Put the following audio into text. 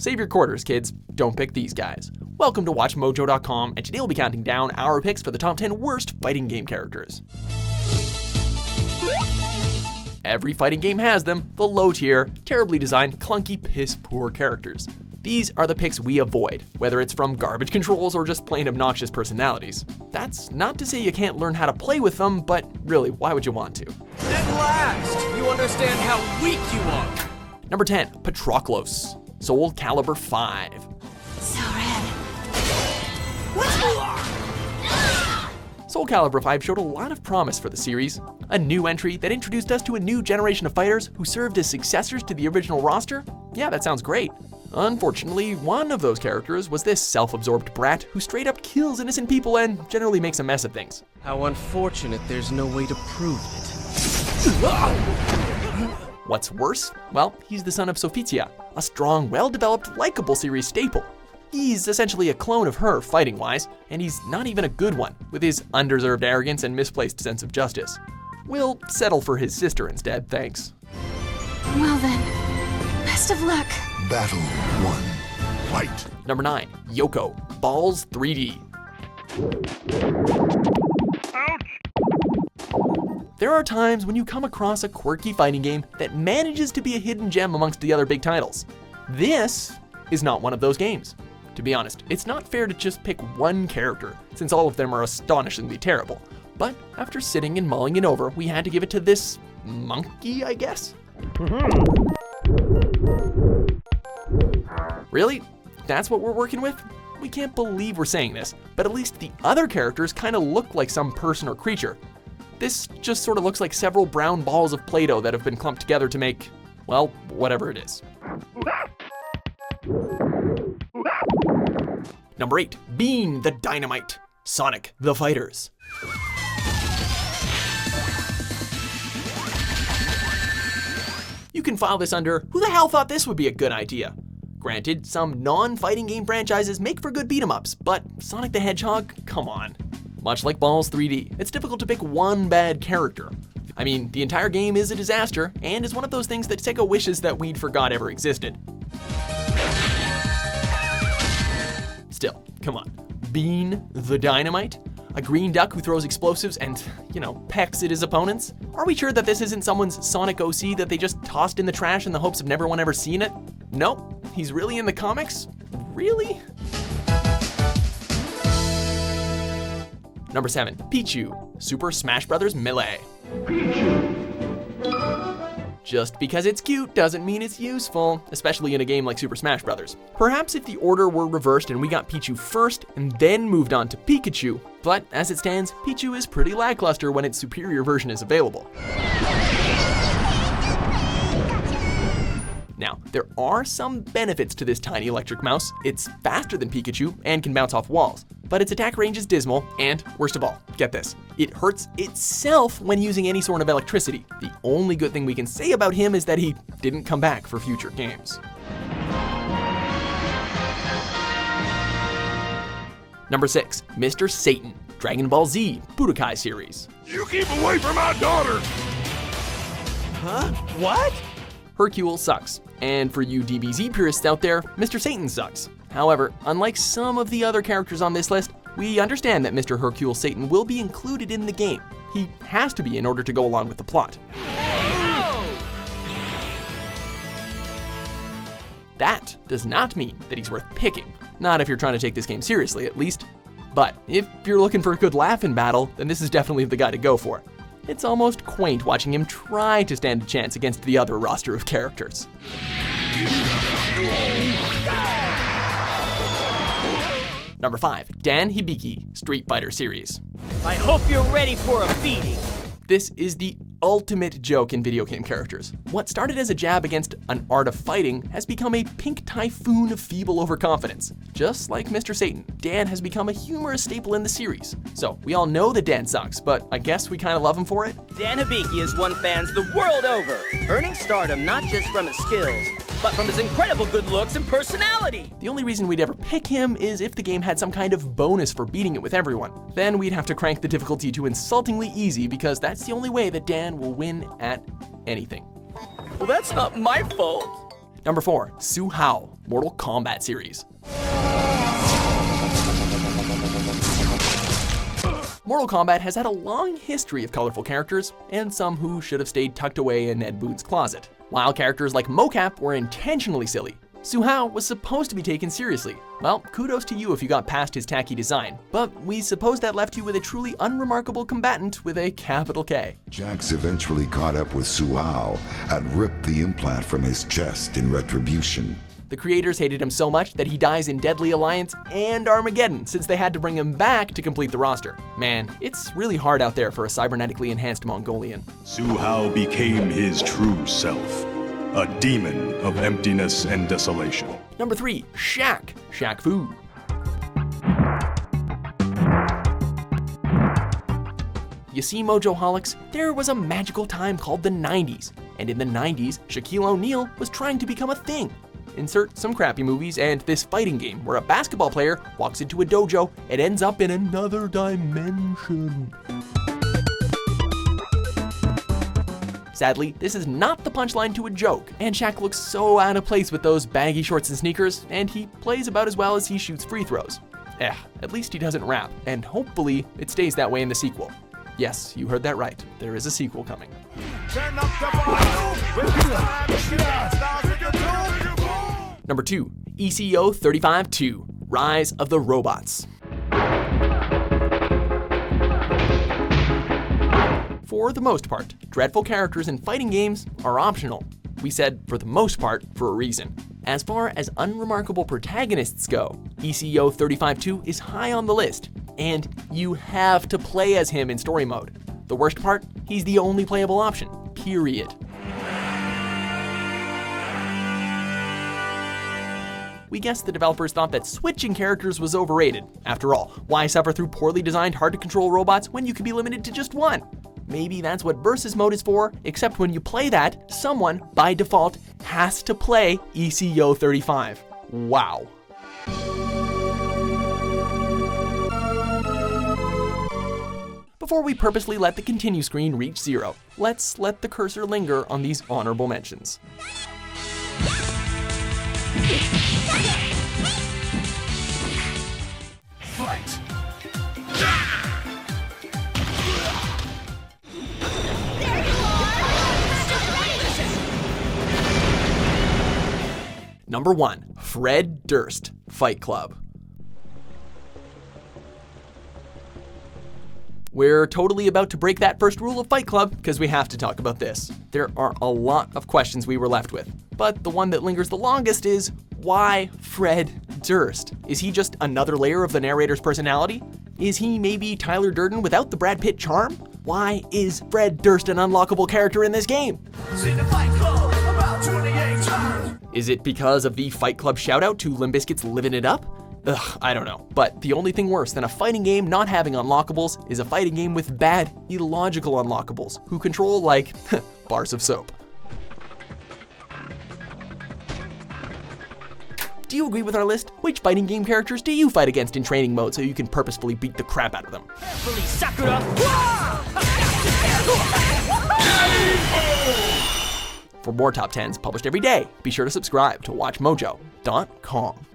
Save your quarters, kids. Don't pick these guys. Welcome to WatchMojo.com, and today we'll be counting down our picks for the top 10 worst fighting game characters. Every fighting game has them, the low tier, terribly designed, clunky, piss-poor characters. These are the picks we avoid, whether it's from garbage controls or just plain obnoxious personalities. That's not to say you can't learn how to play with them, but really, why would you want to? At last, you understand how weak you are. Number 10, Patroklos, Soul Calibur 5. So red. Soul Calibur 5 showed a lot of promise for the series. A new entry that introduced us to a new generation of fighters who served as successors to the original roster? Yeah, that sounds great. Unfortunately, one of those characters was this self-absorbed brat who straight up kills innocent people and generally makes a mess of things. How unfortunate there's no way to prove it. What's worse? Well, he's the son of Sophitia, a strong, well-developed, likable series staple. He's essentially a clone of her, fighting-wise, and he's not even a good one, with his undeserved arrogance and misplaced sense of justice. We'll settle for his sister instead, thanks. Well then, best of luck. Battle 1. Fight. Number 9, Yoko, Balls 3D. Ouch! There are times when you come across a quirky fighting game that manages to be a hidden gem amongst the other big titles. This is not one of those games. To be honest, it's not fair to just pick one character, since all of them are astonishingly terrible. But after sitting and mulling it over, we had to give it to this monkey, I guess? Really? That's what we're working with? We can't believe we're saying this, but at least the other characters kind of look like some person or creature. This just sort of looks like several brown balls of Play-Doh that have been clumped together to make, well, whatever it is. Number 8, Bean the Dynamite, Sonic the Fighters. You can file this under, who the hell thought this would be a good idea? Granted, some non-fighting game franchises make for good beat-em-ups, but Sonic the Hedgehog, come on. Much like Balls 3D, it's difficult to pick one bad character. I mean, the entire game is a disaster, and is one of those things that Sega wishes that we'd forgot ever existed. Still, come on. Bean the Dynamite? A green duck who throws explosives and, pecks at his opponents? Are we sure that this isn't someone's Sonic OC that they just tossed in the trash in the hopes of never one ever seeing it? Nope. He's really in the comics? Really? Number 7, Pichu, Super Smash Bros. Melee. Pichu. Just because it's cute doesn't mean it's useful, especially in a game like Super Smash Bros. Perhaps if the order were reversed and we got Pichu first and then moved on to Pikachu, but as it stands, Pichu is pretty lackluster when its superior version is available. Now, there are some benefits to this tiny electric mouse. It's faster than Pikachu and can bounce off walls, but its attack range is dismal, and worst of all, get this, it hurts itself when using any sort of electricity. The only good thing we can say about him is that he didn't come back for future games. Number 6, Mr. Satan, Dragon Ball Z Budokai series. You keep away from my daughter! Huh? What? Hercule sucks, and for you DBZ purists out there, Mr. Satan sucks. However, unlike some of the other characters on this list, we understand that Mr. Hercule Satan will be included in the game. He has to be in order to go along with the plot. That does not mean that he's worth picking. Not if you're trying to take this game seriously, at least. But if you're looking for a good laugh in battle, then this is definitely the guy to go for. It's almost quaint watching him try to stand a chance against the other roster of characters. Number 5, Dan Hibiki, Street Fighter series. I hope you're ready for a beating. This is the ultimate joke in video game characters. What started as a jab against an art of fighting has become a pink typhoon of feeble overconfidence. Just like Mr. Satan, Dan has become a humorous staple in the series. So we all know that Dan sucks, but I guess we kind of love him for it. Dan Hibiki has won fans the world over, earning stardom not just from his skills, but from his incredible good looks and personality. The only reason we'd ever pick him is if the game had some kind of bonus for beating it with everyone. Then we'd have to crank the difficulty to insultingly easy because that's the only way that Dan will win at anything. Well, that's not my fault. Number 4, Hsu Hao, Mortal Kombat series. Mortal Kombat has had a long history of colorful characters, and some who should have stayed tucked away in Ed Boon's closet. While characters like Mocap were intentionally silly, Hsu Hao was supposed to be taken seriously. Well, kudos to you if you got past his tacky design, but we suppose that left you with a truly unremarkable combatant with a capital K. Jax eventually caught up with Hsu Hao and ripped the implant from his chest in retribution. The creators hated him so much that he dies in Deadly Alliance and Armageddon, since they had to bring him back to complete the roster. Man, it's really hard out there for a cybernetically enhanced Mongolian. Hsu Hao became his true self, a demon of emptiness and desolation. Number 3, Shaq Fu. You see, Mojoholics, there was a magical time called the 90s, and in the 90s, Shaquille O'Neal was trying to become a thing. Insert some crappy movies and this fighting game where a basketball player walks into a dojo and ends up in another dimension. Sadly, this is not the punchline to a joke, and Shaq looks so out of place with those baggy shorts and sneakers, and he plays about as well as he shoots free throws. At least he doesn't rap, and hopefully it stays that way in the sequel. Yes, you heard that right. There is a sequel coming. Number 2, ECO 35-2, Rise of the Robots. For the most part, dreadful characters in fighting games are optional. We said for the most part for a reason. As far as unremarkable protagonists go, ECO 35-2 is high on the list, and you have to play as him in story mode. The worst part, he's the only playable option, period. We guess the developers thought that switching characters was overrated. After all, why suffer through poorly designed, hard-to-control robots when you can be limited to just one? Maybe that's what Versus Mode is for, except when you play that, someone, by default, has to play ECO 35. Wow. Before we purposely let the continue screen reach 0, let's let the cursor linger on these honorable mentions. Fight! Number 1, Fred Durst, Fight Club. We're totally about to break that first rule of Fight Club because we have to talk about this. There are a lot of questions we were left with, but the one that lingers the longest is, why Fred Durst? Is he just another layer of the narrator's personality? Is he maybe Tyler Durden without the Brad Pitt charm? Why is Fred Durst an unlockable character in this game? Is it because of the Fight Club shoutout to Limp Bizkit's Livin' It Up? Ugh, I don't know. But the only thing worse than a fighting game not having unlockables is a fighting game with bad, illogical unlockables who control, like, bars of soap. Do you agree with our list? Which fighting game characters do you fight against in training mode so you can purposefully beat the crap out of them? Carefully, Sakura! For more top 10s published every day, be sure to subscribe to WatchMojo.com.